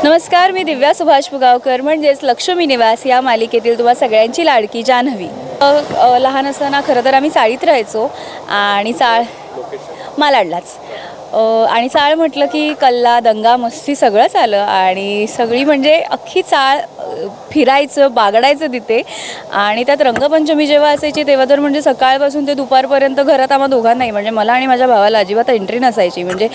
नमस्कार, मी दिव्या सुभाष पुगावकर म्हणजेच लक्ष्मी निवास या मालिकेतील तुम्हा सगळ्यांची लाडकी जान्हवी। लहान असताना खरं तर आम्ही चाळीत राहायचो आणि चाळ मालाडलाच आणि चाळ म्हटलं की कल्ला दंगा मस्ती सगळंच आलं आणि सगळी म्हणजे अख्खी चाळ फिरायचं बागडायचं तिथे। आणि त्यात रंगपंचमी जेव्हा असायची तेव्हा तर म्हणजे सकाळपासून ते दुपारपर्यंत घरात आम्हा दोघांनाही म्हणजे मला आणि माझ्या भावाला अजिबात एंट्री नसायची। म्हणजे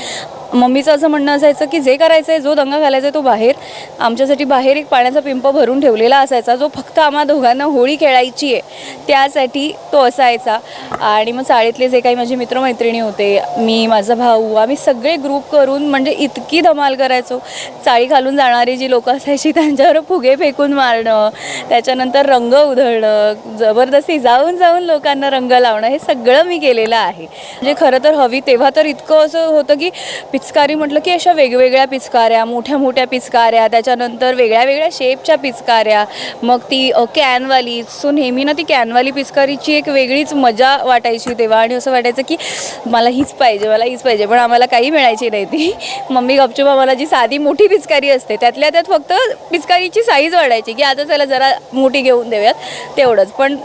मम्मीचं असं म्हणणं असायचं की जे करायचं आहे जो दंगा घालायचा तो बाहेर, आमच्यासाठी बाहेर एक पाण्याचा पिंप भरून ठेवलेला असायचा जो फक्त आम्हा दोघांना होळी खेळायची आहे त्यासाठी तो असायचा। आणि मग चाळीतले जे काही माझे मित्रमैत्रिणी होते, मी माझा भाऊ, आम्ही सगळे ग्रुप करून म्हणजे इतकी धमाल करायचो। चाळी घालून जाणारी जी लोकं असायची त्यांच्यावर फुगे फेकून मारणं, त्याच्यानंतर रंग उधळणं, जबरदस्ती जाऊन जाऊन लोकांना रंग लावणं, हे सगळं मी केलेलं आहे। म्हणजे खरं तर हवी तेव्हा तर इतकं असं होतं की पिचकारी म्हटलं की अशा वेगवेगळ्या पिचकाऱ्या, मोठ्या मोठ्या पिचकाऱ्या, त्याच्यानंतर वेगळ्या वेगळ्या शेपच्या पिचकाऱ्या, मग ती कॅनवाली। सो नेहमी ना ती कॅनवाली पिचकारीची एक वेगळीच मजा वाटायची तेव्हा आणि असं वाटायचं की मला हीच पाहिजे मला हीच पाहिजे, पण आम्हाला काही मिळायची नाही ती। मम्मी गपचूप आम्हाला जी साधी मोठी पिचकारी असते त्यातल्या त्यात फक्त पिचकारीची साईज वाढायची की आता त्याला जरा मोठी घेऊन देऊयात तेवढंच, पण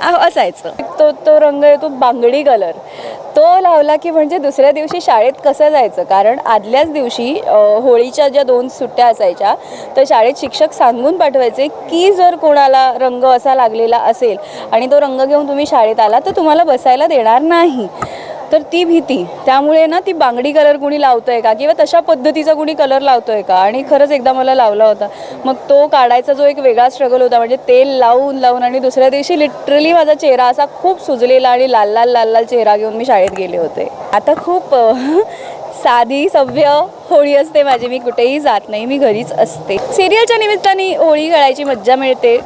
असायचं। तो रंग आहे तो बांगडी कलर, तो लावला की म्हणजे दुसऱ्या दिवशी शाळेत कसं जायचं, कारण आदल्याच दिवशी होळीच्या ज्या 2 सुट्ट्या असायच्या तर शाळेत शिक्षक सांगून पाठवायचे की जर कोणाला रंग असा लागलेला असेल आणि तो रंग घेऊन तुम्ही शाळेत आला तर तुम्हाला बसायला देणार नाही। तर ती भीती, त्यामुळे ना ती बांगडी कलर कुणी लावतोय का किंवा तशा पद्धतीचा कुणी कलर लावतोय का, आणि खरंच एकदा मला लावला होता। मग तो काढायचा जो एक वेगळा स्ट्रगल होता, म्हणजे तेल लावून लावून आणि दुसऱ्या दिवशी लिटरली माझा चेहरा असा खूप सुजलेला आणि लाल लाल लाल लाल चेहरा घेऊन मी शाळेत गेले होते। आता खूप साधी सभ्य होळी असते माझी, मी कुठेही जात नाही, मी घरीच असते। सिरियलच्या निमित्ताने होळी खेळायची मज्जा मिळते,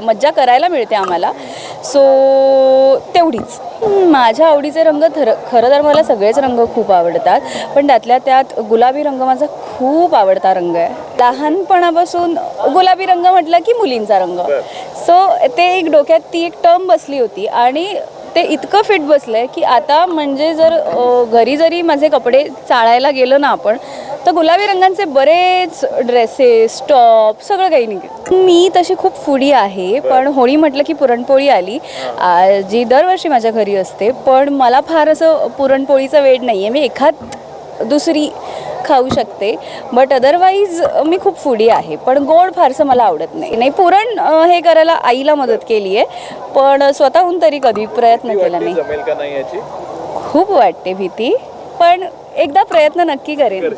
मज्जा करायला मिळते आम्हाला, सो तेवढीच। माझ्या आवडीचे रंग खरं तर मला सगळेच रंग खूप आवडतात, पण त्यातल्या त्यात गुलाबी रंग माझा खूप आवडता रंग आहे। लहानपणापासून गुलाबी रंग म्हटलं की मुलींचा रंग, सो ते एक डोक्यात ती एक टर्म बसली होती आणि ते इतकं फिट बसलं आहे की आता म्हणजे जर घरी जरी माझे कपडे चाळायला गेलो ना आपण तर गुलाबी रंगांचे बरेच ड्रेसेस टॉप सगळं काही निघेल। मी तशी खूप फूडी आहे, पण होळी म्हटलं की पुरणपोळी आली जी दरवर्षी माझ्या घरी असते, पण मला फार असं पुरणपोळीचं वेड नाही आहे, मी एखाद दुसरी खाऊ शकते, बट अदरवाईज मी खूप फूडी आहे। पण गोड फारसं मला आवडत नाही। पुरण हे करायला आईला मदत केली आहे, पण स्वतःहून तरी कधी प्रयत्न केला नाही। खूप वाटते भीती, पण एकदा प्रयत्न नक्की करेन।